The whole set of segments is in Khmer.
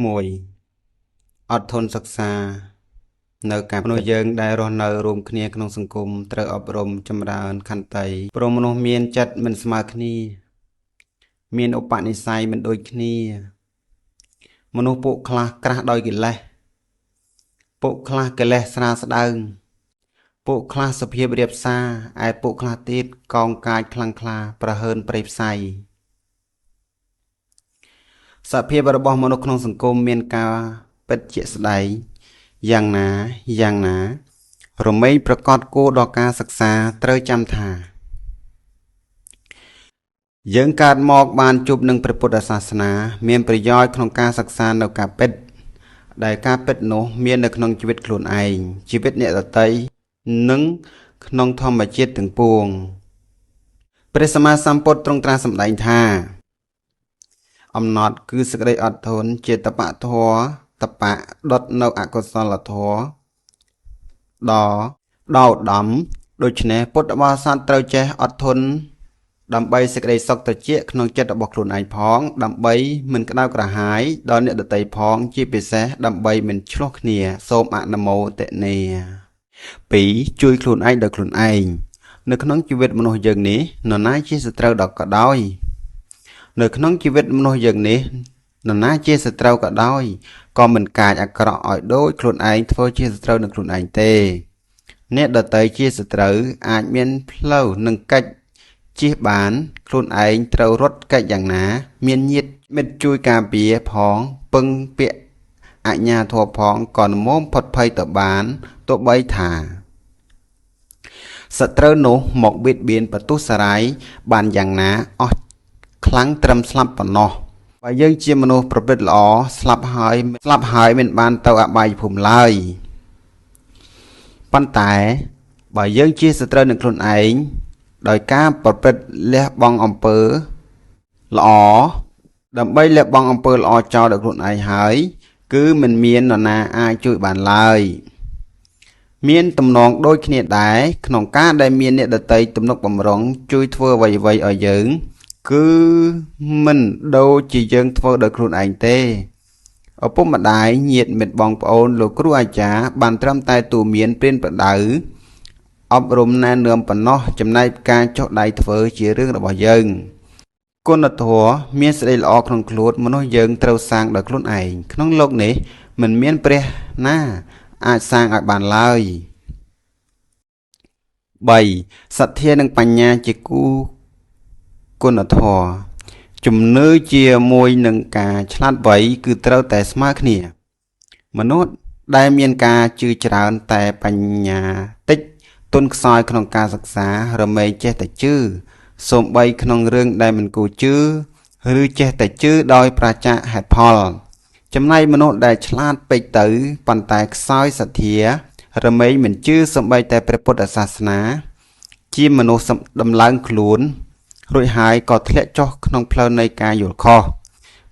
មួយអត់ធន់សិក្សានៅការមនុស្សយើងដែលរស់នៅរួមគ្នាក្នុងសង្គមត្រូវអប់រំចម្រើនខន្តីព្រោះមនុស្សមានចិត្តមិនស្មើគ្នាមានឧបនិស្ស័យមិនដូចគ្នាមនុស្សពួកខ្លះក្រាស់ដោយកិលេសពួកខ្លះកិលេសស្រាលស្ដើងពួកខ្លះសភាពរាបសារឯពួកខ្លះទៀតកោងកាចខ្លាំងក្លាប្រហើនព្រៃផ្សៃសភាពរបស់មនុស្សក្នុងសង្គមមានការពិតជាក់ស្ដែងយ៉ាងណារមែងប្រកាសគោលដល់ការសិក្សាត្រូវចាំថាយើងកើតមកបានជួបនឹងព្រះពុទ្ធសាសនាមានប្រយោជន៍ក្នុងការសិក្សានៅការពិតដែលការពិតនោះមាននៅក្នុងជីវិតខ្លួនឯងជីវិតអ្នកដទៃនិងក្នុងធម្មជាតិទាំងពួងព្រះសម្មាសម្ពុទ្ធទ្រង់ត្រាស់សម្ដែងថាអំណត់គឺសេចក្តីអត់ធន់ជាតបៈធម៌តបៈដុតនៅអកុសលធម៌ដល់ឧត្តមដូច្នេះពុទ្ធបរិស័ទត្រូវចេះអត់ធន់ដើម្បីសេចក្តីសុខត្រជាក់ក្នុងចិត្តរបស់ខ្លួនឯងផងដើម្បីមិនក្តៅក្រហាយដល់អ្នកដទៃផងជាពិសេសដើម្បីមិនឆ្លោះគ្នាសូមអនុមោទនា 2. ជួយខ្លួនឯងដោយខ្លួនឯងនៅក្នុងជីវិតមនុស្សយើងនេះនរណាជាសត្រូវដល់ក៏ដោយនៅក្នុងជីវិតមនុស្សយើងនេះនរណាជាសត្រូវក៏ដោយក៏មិនកាចអាក្រក់ឲ្យដូចខ្លួនឯងធ្វើជាសត្រូវនឹងខ្លួនឯងទេអ្នកដទៃជាសត្រូវអាចមានផ្លូវនឹងកិច្ចជៀសបានខ្លួនឯងត្រូវរត់កិច្ចយ៉ាងណាមានញាតិមិត្តជួយការពារផងពឹងពាក់អញ្ញាធម៌ផងក៏នមផុតភ័យទៅបានទោះបីថាសត្រូវនោះមកបៀតបៀនបន្ទុះសារាយបានយ៉ាងណាអស់ខ្លាំងត្រឹមស្លាប់ប៉ុណ្ណោះបើយើងជាមនុស្សប្រព្រឹត្តល្អស្លាប់ហើយមិនបានទៅអបាយភូមិឡើយប៉ុន្តែបើយើងជាសត្រូវនឹងខ្លួនឯងដោយការប្រព្រឹត្តលះបង់អំពើល្អដើម្បីលះបង់អំពើល្អចោលដល់ខ្លួនឯងហើយគឺមិនមាននរណាអាចជួយបានឡើយមានទំនងដូចគ្នាដែរក្នុងការដែលមានអ្នកដទៃទំនុកបំរុងជួយធ្វើអ្វីៗឲ្យយើងគឺមិនដូចជាយើងធ្វើដោយខ្លួនឯងទេឪពុកម្ដាយញាតិមិត្តបងប្អូនលោកគ្រូអាចារ្យបានត្រឹមតែទូន្មានព្រានប្រដៅអប់រំណែនាំប៉ុណ្ណោះចំណែកការចុះដៃធ្វើជារឿងរបស់យើងគុណធម៌មានសេចក្តីល្អក្នុងខ្លួនមនុស្សយើងត្រូវសាងដោយខ្លួនឯងក្នុងโลกនេះមិនមានព្រះណាអាចសាងឲ្យបានឡើយ 3. សទ្ធានិងបញ្ញាជាគូគុណធម៌ជំនឿជាមួយនឹងការឆ្លាតវៃគឺត្រូវតែស្មើគ្នាមនុស្សដែលមានការជឿច្រើនតែបញ្ញាតិចទុនខ្សោយក្នុងការសិក្សារមែងចេះតែជឿសូម្បីក្នុងរឿងដែលមិនគួរជឿឬចេះតែជឿដោយប្រាជ្ញាហេតុផលចំណែកមនុស្សដែលឆ្លាតពេកទៅប៉ុន្តែខ្សោយសទ្ធារមែងមិនជឿសូម្បីតែព្រះពុទ្ធសាសនាជាមនុស្សដំឡើងខ្លួនរួចហើយក៏ធ្លាក់ចុះក្នុងផ្លូវនៃការយល់ខុស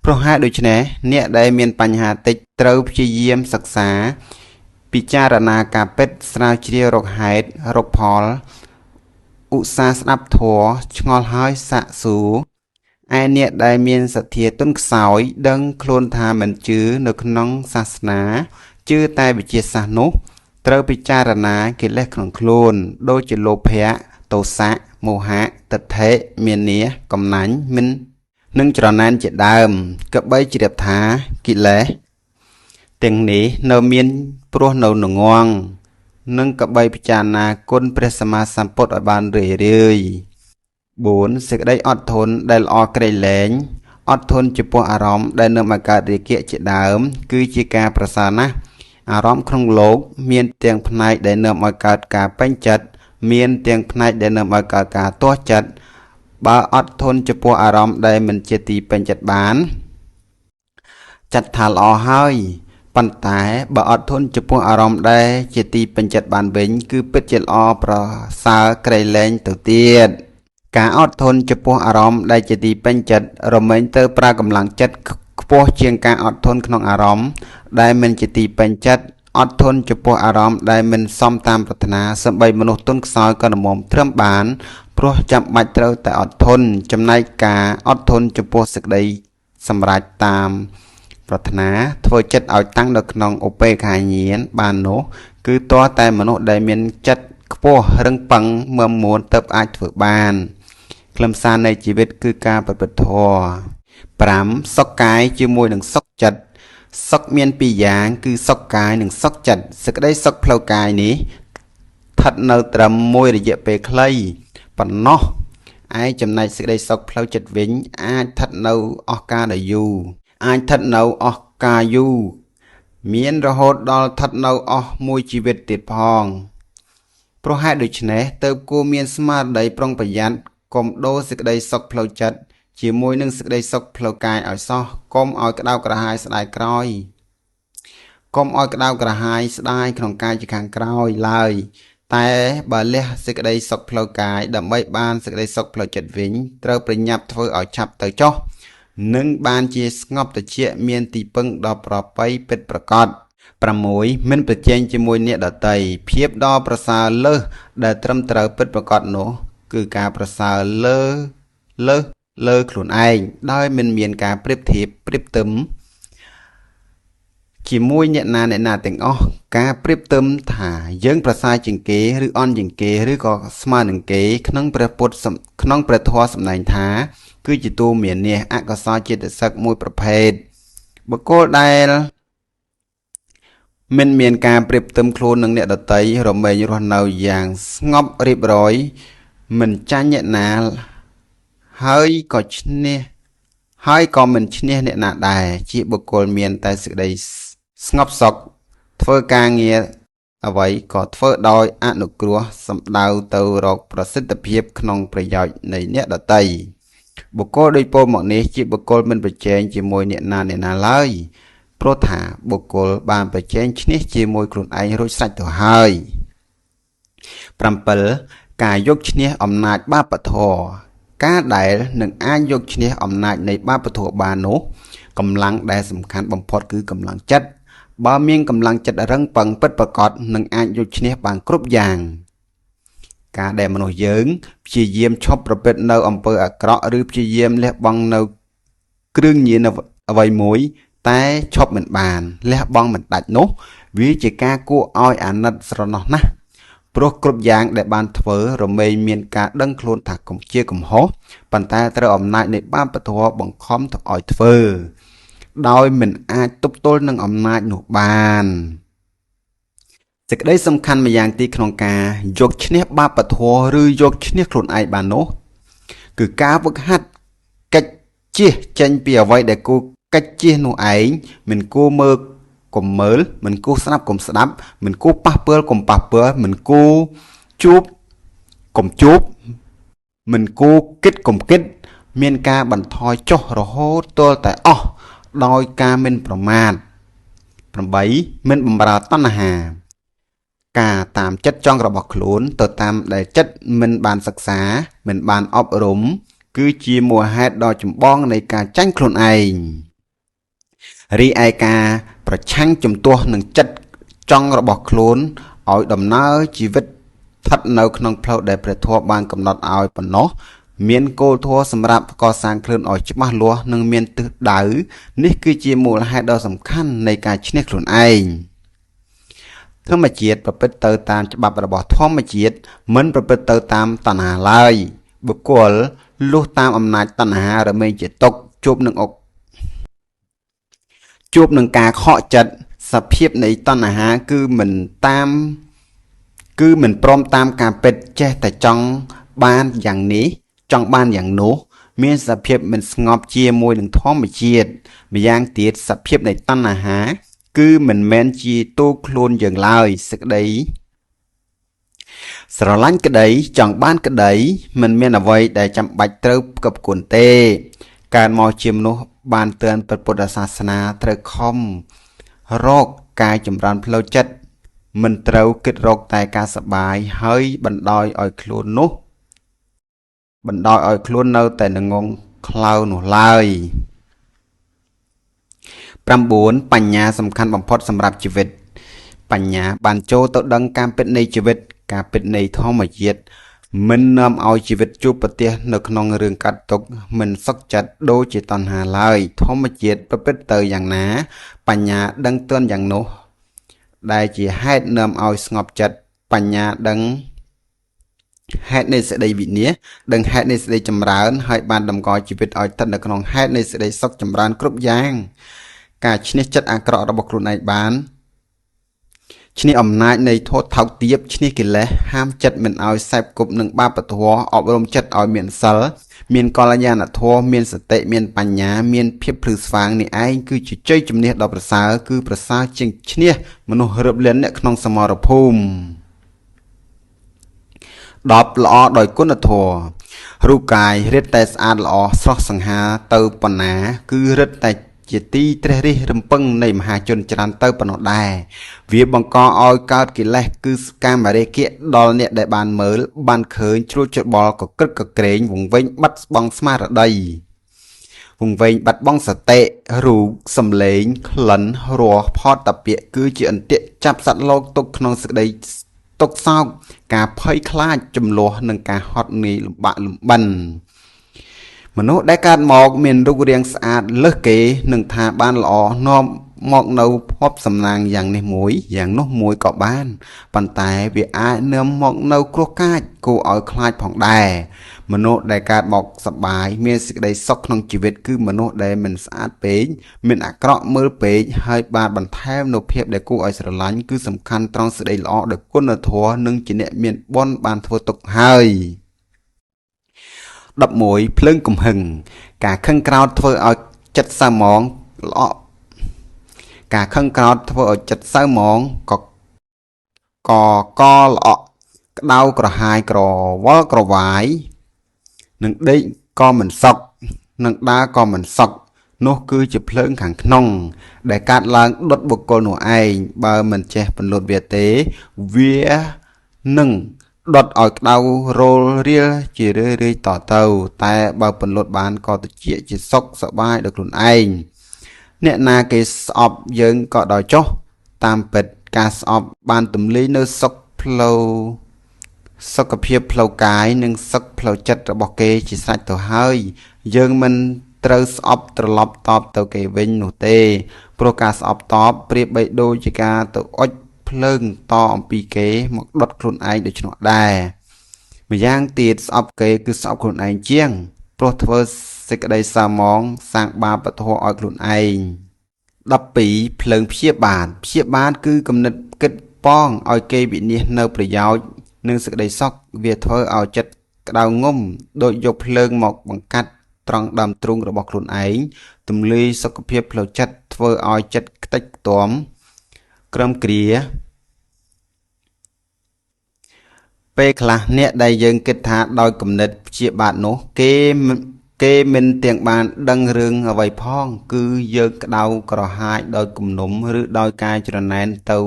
ព្រោះហេតុដូច្នេះអ្នកដែលមានបញ្ហាតិចត្រូវព្យាយាមសិក្សាពិចារណាការពិតស្រាវជ្រាវរកហេតុរកផលឧស្សាហ៍ស្ដាប់ធម៌ឆ្ងល់ហើយសាកសួរឯអ្នកដែលមានសទ្ធាទន់ខ្សោយដឹងខ្លួនថាមិនជឿនៅក្នុងសាសនាជឿតែវិទ្យាសាស្ត្រនោះត្រូវពិចារណាកិលេសក្នុងខ្លួនដូចជាលោភៈទោសៈមោហៈទិដ្ឋិមានាកំណាញ់មិននិងច្រណែនជាដើមកបីជ្រាបថាកិលេសទាំងនេះនៅមានព្រោះនៅងងនិងកបីពិចារណាគុណព្រះសម្មាសម្ពុទ្ធឲ្យបានរឿយ 4. សេចក្តីអត់ធន់ដែលល្អក្រៃលែងអត់ធន់ចំពោះអារម្មណ៍ដែលនឹងមកកើតរាគៈជាដើមគឺជាការប្រសើរណាស់អារម្មណ៍ក្នុងលោកមានទាំងផ្នែកដែលនាំឲ្យកើតការពេញចិត្តមានទាំងផ្នែកដែលនាំឲ្យកើតការទាស់ចិត្តបើអត់ធន់ចំពោះអារម្មណ៍ដែលមិនជាទីពេញចិត្តបានចាត់ថាល្អហើយប៉ុន្តែបើអត់ធន់ចំពោះអារម្មណ៍ដែលជាទីពេញចិត្តបានវិញគឺពិតជាល្អប្រសើរក្រៃលែងទៅទៀតការអត់ធន់ចំពោះអារម្មណ៍ដែលជាទីពេញចិត្តរមែងទៅប្រើកម្លាំងចិត្តខ្ពស់ជាងការអត់ធន់ក្នុងអារម្មណ៍ដែលមិនជាទីពេញចិត្តអត់ធន់ចំពោះអារម្មណ៍ដែលមិនសមតាមប្រាថ្នាសម្បីមនុស្សទុនខ្សោយក៏ល្មមត្រឹមបានព្រោះចាំបាច់ត្រូវតែអត់ធន់ចំណែកការអត់ធន់ចំពោះសេចក្តីសម្រេចតាម ប្រាថ្នាធ្វើចិត្តឲ្យតាំងនៅក្នុងឧបេក្ខាញាណបាននោះគឺតើតែមនុស្សដែលមានចិត្តខ្ពស់រឹងប៉ឹងមមមួនទៅអាចធ្វើបានខ្លឹមសារនៃជីវិតគឺការប្រព្រឹត្តធម៌ 5. សុខកាយជាមួយនឹងសុខចិត្តសុខមានពីរយ៉ាងគឺសុខកាយនិងសុខចិត្តសេចក្តីសុខផ្លូវកាយនេះស្ថិតនៅត្រឹមមួយរយៈពេលខ្លីប៉ុណ្ណោះឯចំណែកសេចក្តីសុខផ្លូវចិត្តវិញអាចស្ថិតនៅអស់កាលដ៏យូរមានរហូតដល់ស្ថិតនៅអស់មួយជីវិតទៀតផងព្រោះហេតុដូច្នេះទើបគួរមានស្មារតីប្រុងប្រយ័ត្នកុំដូរសេចក្តីសុខផ្លូវចិត្តជាមួយនឹងសេចក្តីសុខផ្លូវកាយឲ្យសោះកុំឲ្យក្តៅក្រហាយស្ដាយក្រោយកុំឲ្យក្តៅក្រហាយស្ដាយក្នុងកាយជាខាងក្រោយឡើយតែបើលះសេចក្តីសុខផ្លូវកាយដើម្បីបានសេចក្តីសុខផ្លូវចិត្តវិញត្រូវប្រញាប់ធ្វើឲ្យឆាប់ទៅចុះនឹងបានជាស្ងប់ត្រជាក់មានទីពឹងដ៏ប្រពៃពិតប្រាកដ 6. មិនប្រជែងជាមួយអ្នកដទៃភាពដ៏ប្រសើរលើសដែលត្រឹមត្រូវពិតប្រាកដនោះគឺការប្រសើរលើខ្លួនឯងដោយមិនមានការប្រៀបធៀបប្រៀបផ្ទឹមជាមួយអ្នកណាទាំងអស់ការប្រៀបផ្ទឹមថាយើងប្រសើរជាងគេឬអន់ជាងគេឬក៏ស្មើនឹងគេក្នុងព្រះធម៌សម្ដែងថាគឺជាទូមាននេះអកុសលចេតសិកមួយប្រភេទបុគ្គលដែលមិនមានការប្រៀបផ្ទឹមខ្លួននឹងអ្នកដទៃរមែងរស់នៅយ៉ាងស្ងប់រៀបរយមិនចាញ់អ្នកណាហើយក៏មិនឈ្នះអ្នកណាដែរជាបុគ្គលមានតែសេចក្តីស្ងប់សុខធ្វើការងារអ្វីក៏ធ្វើដោយអនុគ្រោះសំដៅទៅរកប្រសិទ្ធភាពក្នុងប្រយោជន៍នៃអ្នកដទៃបុគ្គលដូចពោលមកនេះជាបុគ្គលមិនប្រជែងជាមួយអ្នកណាឡើយព្រោះថាបុគ្គលបានប្រជែងឈ្នះជាមួយខ្លួនឯងរួចស្រេចទៅហើយ 7. ការយកឈ្នះអំណាចបាបធម៌ការដែលនឹងអាចយកឈ្នះអំណាចនៃបាបធម៌បាននោះកម្លាំងដែលសំខាន់បំផុតគឺកម្លាំងចិត្តបើមានកម្លាំងចិត្តរឹងប៉ឹងពិតប្រាកដនឹងអាចយកឈ្នះបានគ្រប់យ៉ាងការដែលមនុស្សយើងព្យាយាមឈប់ប្រព្រឹត្តនៅអំពើអាក្រក់ឬព្យាយាមលះបង់នៅគ្រឿងញៀនអ្វីមួយតែឈប់មិនបានលះបង់មិនដាច់នោះវាជាការគួរឲ្យអាណិតស្រណោះណាស់ព្រោះគ្រប់យ៉ាងដែលបានធ្វើរមែងមានការដឹងខ្លួនថាជាកំហុសប៉ុន្តែត្រូវអំណាចនៃបាបធម៌បង្ខំទៅឲ្យធ្វើដោយមិនអាចទប់ទល់នឹងអំណាចនោះបានសេចក្តីសំខាន់ម្យ៉ាងទីក្នុងការយកឈ្នះបាបធម៌ឬយកឈ្នះខ្លួនឯងបាននោះគឺការវឹកហាត់កិច្ចជៀសចេញពីអ្វីដែលគួរកិច្ចជៀសនោះឯងមិនគួរមើលកុំមើលមិនគួរស្ដាប់កុំស្ដាប់មិនគួរប៉ះពាល់កុំប៉ះពាល់មិនគួរជួបកុំជួបមិនគួរគិតកុំគិតមានការបន្ថយចុះរហូតទាល់តែអស់ដោយការមិនប្រមាទ 8. មិនបំរើតណ្ហាការតាមចិត្តចង់របស់ខ្លួនទៅតាមដែលចិត្តមិនបានសិក្សាមិនបានអប់រំគឺជាមូលហេតុដ៏ចម្បងនៃការចាញ់ខ្លួនឯងរីឯការប្រឆាំងជំទាស់នឹងចិត្តចង់របស់ខ្លួនឲ្យដំណើរជីវិតស្ថិតនៅក្នុងផ្លូវដែលព្រះធម៌បានកំណត់ឲ្យប៉ុណ្ណោះមានគោលធម៌សម្រាប់កសាងខ្លួនឲ្យច្បាស់លាស់និងមានទិសដៅនេះគឺជាមូលហេតុដ៏សំខាន់នៃការឈ្នះខ្លួនឯងធម្មជាតិប្រព្រឹត្តទៅតាមច្បាប់របស់ធម្មជាតិមិនប្រព្រឹត្តទៅតាមតណ្ហាឡើយបុគ្គលលុះតាមអំណាចតណ្ហារមែងជាទុក្ខជួបនឹងការខកចិត្តសភាពនៃតណ្ហាគឺមិនព្រមតាមការពិតចេះតែចង់បានយ៉ាងនេះចង់បានយ៉ាងនោះមានសភាពមិនស្ងប់ជាមួយនឹងធម្មជាតិម្យ៉ាងទៀតសភាពនៃតណ្ហាគឺមិនមែនជាតួខ្លួនយើងឡើយសេចក្តីស្រឡាញ់ក្តីចង់បានក្តីមិនមានអ្វីដែលចាំបាច់ត្រូវផ្គប់ផ្គុនទេកើតមកជាមនុស្សបានទើនពុទ្ធសាសនាត្រូវខំរកការចម្រើនផ្លូវចិត្តមិនត្រូវគិតរកតែការសប្បាយហើយបណ្ដោយឲ្យខ្លួននៅតែងងខ្លៅនោះឡើយ 9. បញ្ញាសំខាន់បំផុតសម្រាប់ជីវិតបញ្ញាបានចូលទៅដឹងការពិតនៃជីវិតការពិតនៃធម្មជាតិ មិននាំឲ្យជីវិតជួបប្រទះនៅក្នុងរឿងកាត់ទុកមិនសុខចិត្តដូចជាតណ្ហាឡើយធម្មជាតិប្រព្រឹត្តទៅយ៉ាងណាបញ្ញាដឹងទាន់យ៉ាងនោះដែលជាហេតុនាំឲ្យស្ងប់ចិត្តបញ្ញាដឹងហេតុនៃសេចក្តីវិនាសដឹងហេតុនៃសេចក្តីចម្រើនហើយបានតម្កល់ជីវិតឲ្យស្ថិតនៅក្នុងហេតុនៃសេចក្តីសុខចម្រើនគ្រប់យ៉ាងការឈ្នះចិត្តអាក្រក់របស់ខ្លួនឯងបានឈ្នះអំណាចនៃធម៌ថោកទាបឈ្នះកិលេសហាមចិត្តមិនឲ្យសែបគប់នឹងបាបធម៌អប់រំចិត្តឲ្យមានសិលមានកល្យាណធម៌មានសតិមានបញ្ញាមានភាពភ្លឺស្វាងនេះឯងគឺជាជ័យជំនះដ៏ប្រសើរគឺប្រសើរជាងឈ្នះមនុស្សរឹបលិនអ្នកក្នុងសមរភូមិ10ល្អដោយគុណធម៌រូបកាយរិតតែស្អាតល្អស្រស់សង្ហាទៅប៉ុណ្ណាគឺរិតតែជាទីត្រេះរិះរំពឹងនៃមហាជនច្រើនទៅប៉ុណ្ណោះដែរវាបង្កឲ្យកើតកិលេសគឺកាមរាគៈដល់អ្នកដែលបានមើលបានឃើញជ្រួចច្បល់កក្រឹកកក្រែងវង្វេងបាត់បង់ស្មារតីវង្វេងបាត់បង់សតិរូបសំឡេងក្លិនរសផតតពៈគឺជាអន្ទាក់ចាប់សត្វលោកទុកក្នុងសេចក្តីទុកសោកការភ័យខ្លាចចំនួននិងការហត់នឿយលំបាកលំបិនមនុស្សដែលកើតមកមានរូបរាងស្អាតលើសគេនឹងថាបានល្អនាំមកនៅភពសំណាងយ៉ាងនេះមួយយ៉ាងនោះមួយក៏បានប៉ុន្តែវាអាចនាំមកនៅគ្រោះកាចគួរឲ្យខ្លាចផងដែរមនុស្សដែលកើតមកសប្បាយមានសេចក្តីសុខក្នុងជីវិតគឺមនុស្សដែលមិនស្អាតពេកមានអាក្រក់មើលពេកហើយបានបន្ថែមនូវភាពដែលគួរឲ្យស្រឡាញ់គឺសំខាន់ត្រង់សេចក្តីល្អដោយគុណធម៌និងជាអ្នកមានបុណ្យបានធ្វើទុកហើយ11ភ្លើងកំហឹងការខឹងក្រោធធ្វើឲ្យចិត្តសៅហ្មងល្អការខឹងក្រោធធ្វើឲ្យចិត្តសៅហ្មងកល្អក្តៅក្រហាយក្រវល់ក្រវាយនឹងដេកក៏មិនសុខនឹងដើរក៏មិនសុខនោះគឺជាភ្លើងខាងក្នុងដែលកាត់ឡើងដុតបុគ្គលនោះឯងបើមិនចេះពន្លត់វាទេវានឹងដុតឲ្យក្តៅរោលរៀលជារឿយតទៅតែបើពន្លត់បានក៏តិចជាសុខសប្បាយដល់ខ្លួនឯងអ្នកណាគេស្អប់យើងក៏ដោយចុះតាមពិតការស្អប់បានទម្លាយនៅសុខភាពផ្លូវកាយនិងសុខផ្លូវចិត្តរបស់គេជាស្រេចទៅហើយយើងមិនត្រូវស្អប់ត្រឡប់តបទៅគេវិញនោះទេព្រោះការស្អប់តបប្រៀបបីដូចជាការទៅអុជភ្លើងតអំពីគេមកដុតខ្លួនឯងដូច្នោះដែរម្យ៉ាងទៀតស្អប់គេគឺស្អប់ខ្លួនឯងជាងព្រោះធ្វើសេចក្តីសៅហ្មងសាងបាបធម៌ឲ្យខ្លួនឯង12ភ្លើងព្យាបាទគឺគំនិតគិតប៉ងឲ្យគេវិនិច្ឆ័យនៅប្រយោជន៍និងសេចក្តីសុខវាធ្វើឲ្យចិត្តក្តៅងុំដោយយកភ្លើងមកបង្កាត់ត្រង់ដើមទ្រូងរបស់ខ្លួនឯងទម្លាយសុខភាពផ្លូវចិត្តធ្វើឲ្យចិត្តខ្ទេចខ្ទាំក្រឹមគ្រាពេលខ្លះអ្នកដែលយើងគិតថាដោយគំនិតព្យាបាទនោះគេមិនទាំងបានដឹងរឿងអ្វីផងគឺយើងក្តៅក្រហាយដោយគំនុំឬដោយការច្រណែនទៅ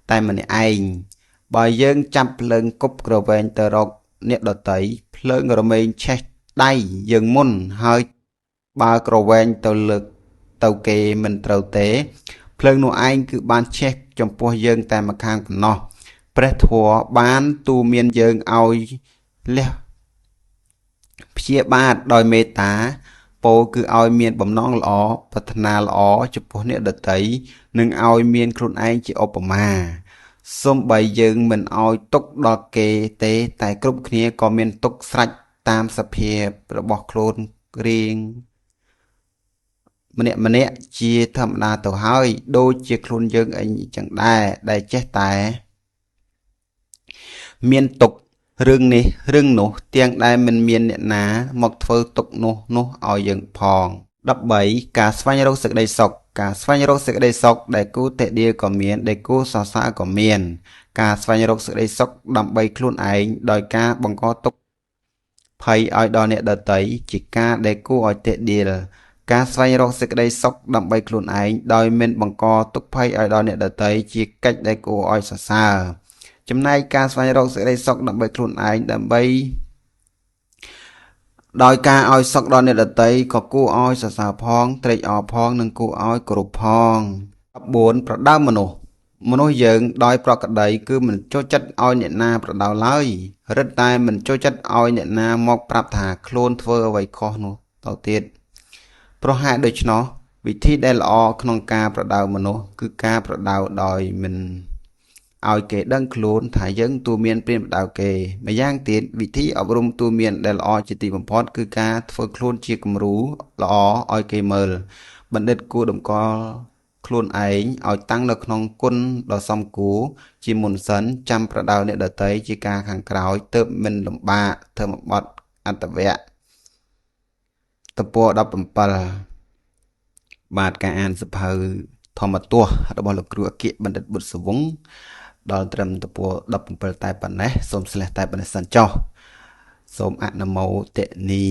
តែម្នាក់ឯងបើយើងចាប់ភ្លើងគប់ក្រវែងទៅរកអ្នកដតីភ្លើងរមែងឆេះដៃយើងមុនហើយបើក្រវែងទៅលើកទៅគេមិនត្រូវទេភ្លើងនោះឯងគឺបានឆេះចំពោះយើងតែម្ខាងប៉ុណ្ណោះព្រះធម៌បានទូមានយើងឲ្យលះព្យាបាទដោយមេត្តាពោលគឺឲ្យមានបំណងល្អប្រាថ្នាល្អចំពោះអ្នកដទៃនិងឲ្យមានខ្លួនឯងជាឧបមាសូម្បីយើងមិនឲ្យទុកដល់គេទេតែគ្រប់គ្នាក៏មានទុកស្រេចតាមសភាពរបស់ខ្លួនរៀងម្នាក់ជាធម្មតាទៅហើយដូចជាខ្លួនយើងអីចឹងដែរដែលចេះតែមានទុករឿងនេះរឿងនោះទាំងដែលមិនមានអ្នកណាមកធ្វើទុកនោះឲ្យយើងផង13ការស្វែងរកសេចក្តីសុខការស្វែងរកសេចក្តីសុខដែលគូតេឌៀក៏មានដែលគូសរសើរក៏មានការស្វែងរកសេចក្តីសុខដើម្បីខ្លួនឯងដោយការបង្កទុក្ខភ័យឲ្យដល់អ្នកដទៃជាការដែលគួរឲ្យតេឌៀលការស្វែងរកសេចក្តីសុខដើម្បីខ្លួនឯងដោយមិនបង្កទុក្ខភ័យឲ្យដល់អ្នកដទៃជាកិច្ចដែលគួរឲ្យសរសើរចំណែកការស្វែងរកសេចក្តីសុខដើម្បីខ្លួនឯងដើម្បីដោយការឲ្យសុខដល់អ្នកដទៃក៏គួរឲ្យសរសើរផងត្រេកអរផងនិងគួរឲ្យគោរពផង14ប្រដៅមនុស្ស មនុស្សយើងដោយប្រក្រតីគឺមិនចូលចិត្តឲ្យអ្នកណាប្រដៅឡើយរឹតតែមិនចូលចិត្តឲ្យអ្នកណាមកប្រាប់ថាខ្លួនធ្វើអ្វីខុសនោះទៅទៀតប្រហែលដូច្នោះវិធីដែលល្អក្នុងការប្រដៅមនុស្សគឺការប្រដៅដោយមិនឲ្យគេដឹងខ្លួនថាយើងទូមានព្រានប្រដៅគេម្យ៉ាងទៀតវិធីអប់រំទូមានដែលល្អជាទីបំផុតគឺការធ្វើខ្លួនជាគំរូល្អឲ្យគេមើលបណ្ឌិតគួរតម្កល់ខ្លួនឯងឲ្យតាំងនៅក្នុងគុណដ៏សមគួរជាមុនសិនចាំប្រដៅអ្នកដទៃជាការខាងក្រោយទើបមិនលំបាកធ្វើមកបត់អត្តវៈទំព័រ17បាទការអានសភៅធម្មទស្សន៍របស់លោកគ្រូអគ្គបណ្ឌិតបុត្រសវង្សដល់ត្រឹមទំព័រ17តែប៉ុណ្ណេះសូមស្លេះតែប៉ុណ្ណេះសិនចុះសូមអនុមោទនី